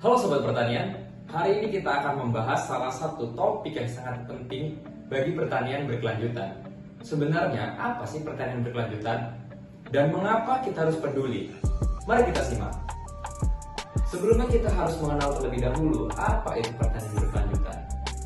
Halo Sobat Pertanian, hari ini kita akan membahas salah satu topik yang sangat penting bagi pertanian berkelanjutan. Sebenarnya apa sih pertanian berkelanjutan? Dan mengapa kita harus peduli? Mari kita simak. Sebelumnya kita harus mengenal terlebih dahulu apa itu pertanian berkelanjutan.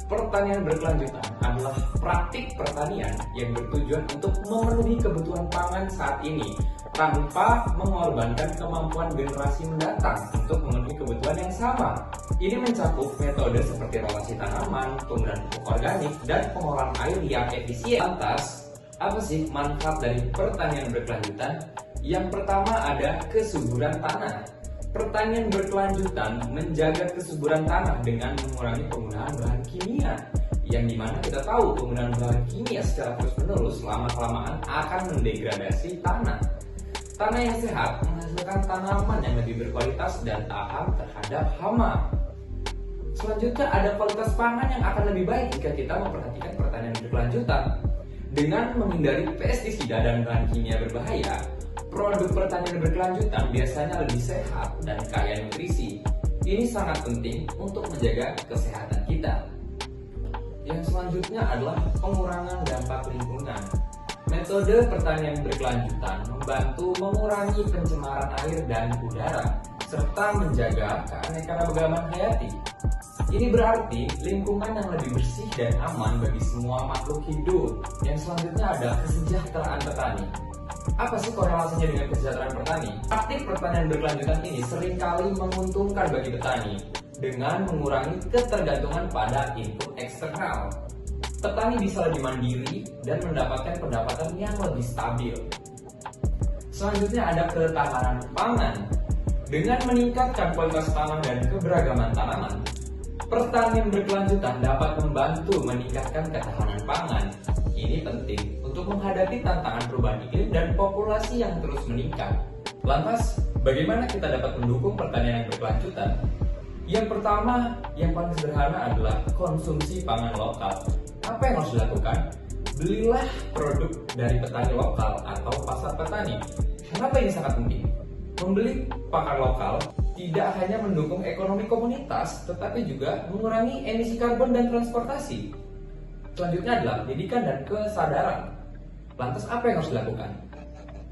Pertanian berkelanjutan adalah praktik pertanian yang bertujuan untuk memenuhi kebutuhan pangan saat ini tanpa mengorbankan kemampuan generasi mendatang untuk memenuhi kebutuhan yang sama. Ini mencakup metode seperti rotasi tanaman, penggunaan pupuk organik, dan pengolahan air yang efisien. Lantas, apa sih manfaat dari pertanian berkelanjutan? Yang pertama ada kesuburan tanah. Pertanian berkelanjutan menjaga kesuburan tanah dengan mengurangi penggunaan bahan kimia, yang dimana kita tahu penggunaan bahan kimia secara terus-menerus lama-kelamaan akan mendegradasi tanah. Tanah yang sehat menghasilkan tanaman yang lebih berkualitas dan tahan terhadap hama. Selanjutnya ada kualitas pangan yang akan lebih baik jika kita memperhatikan pertanian berkelanjutan. Dengan menghindari pestisida dan bahan kimia berbahaya, produk pertanian berkelanjutan biasanya lebih sehat dan kaya nutrisi. Ini sangat penting untuk menjaga kesehatan kita. Yang selanjutnya adalah pengurangan dampak lingkungan. Metode pertanian berkelanjutan membantu mengurangi pencemaran air dan udara, serta menjaga keanekaragaman hayati. Ini berarti lingkungan yang lebih bersih dan aman bagi semua makhluk hidup. Yang selanjutnya adalah kesejahteraan petani. Apa sih korelasinya dengan kesejahteraan petani? Praktik pertanian berkelanjutan ini seringkali menguntungkan bagi petani dengan mengurangi ketergantungan pada input eksternal. Petani bisa lebih mandiri dan mendapatkan pendapatan yang lebih stabil. Selanjutnya ada ketahanan pangan. Dengan meningkatkan kualitas tanah dan keberagaman tanaman, pertanian berkelanjutan dapat membantu meningkatkan ketahanan pangan. Ini penting untuk menghadapi tantangan perubahan iklim dan populasi yang terus meningkat. Lantas, bagaimana kita dapat mendukung pertanian yang berkelanjutan? Yang pertama, yang paling sederhana adalah konsumsi pangan lokal. Apa yang harus dilakukan? Belilah produk dari petani lokal atau pasar petani. Kenapa ini sangat penting? Membeli pakan lokal tidak hanya mendukung ekonomi komunitas, tetapi juga mengurangi emisi karbon dan transportasi. Selanjutnya adalah pendidikan dan kesadaran. Lantas apa yang harus dilakukan?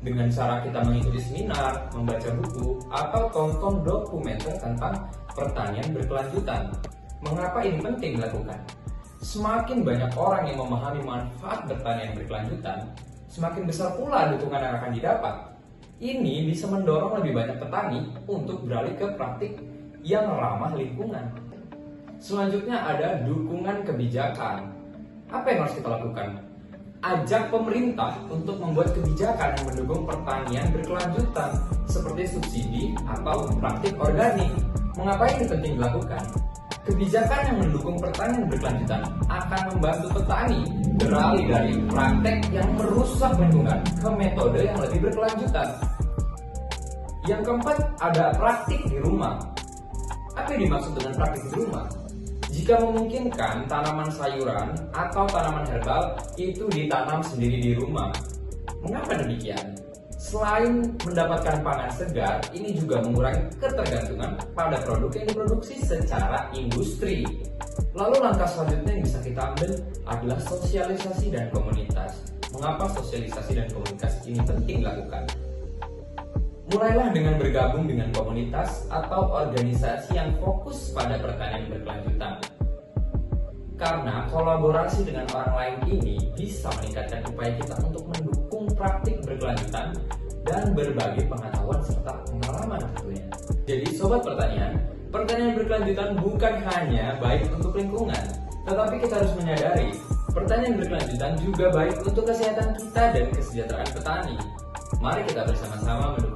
Dengan cara kita mengikuti seminar, membaca buku, atau tonton dokumenter tentang pertanian berkelanjutan. Mengapa ini penting dilakukan? Semakin banyak orang yang memahami manfaat pertanian berkelanjutan, semakin besar pula dukungan yang akan didapat. Ini bisa mendorong lebih banyak petani untuk beralih ke praktik yang ramah lingkungan. Selanjutnya ada dukungan kebijakan. Apa yang harus kita lakukan? Ajak pemerintah untuk membuat kebijakan yang mendukung pertanian berkelanjutan, seperti subsidi atau praktik organik. Mengapa ini penting dilakukan? Kebijakan yang mendukung pertanian berkelanjutan akan membantu petani beralih dari praktek yang merusak lingkungan ke metode yang lebih berkelanjutan. Yang keempat ada praktik di rumah. Apa yang dimaksud dengan praktik di rumah? Jika memungkinkan, tanaman sayuran atau tanaman herbal itu ditanam sendiri di rumah. Mengapa demikian? Selain mendapatkan pangan segar, ini juga mengurangi ketergantungan pada produk yang diproduksi secara industri. Lalu langkah selanjutnya yang bisa kita ambil adalah sosialisasi dan komunitas. Mengapa sosialisasi dan komunitas ini penting dilakukan? Mulailah dengan bergabung dengan komunitas atau organisasi yang fokus pada pertanian berkelanjutan. Karena kolaborasi dengan orang lain ini bisa meningkatkan upaya kita untuk mendukung praktik berkelanjutan dan berbagi pengetahuan serta pengalaman tentunya. Jadi sobat pertanian, pertanian berkelanjutan bukan hanya baik untuk lingkungan, tetapi kita harus menyadari pertanian berkelanjutan juga baik untuk kesehatan kita dan kesejahteraan petani. Mari kita bersama-sama mendukung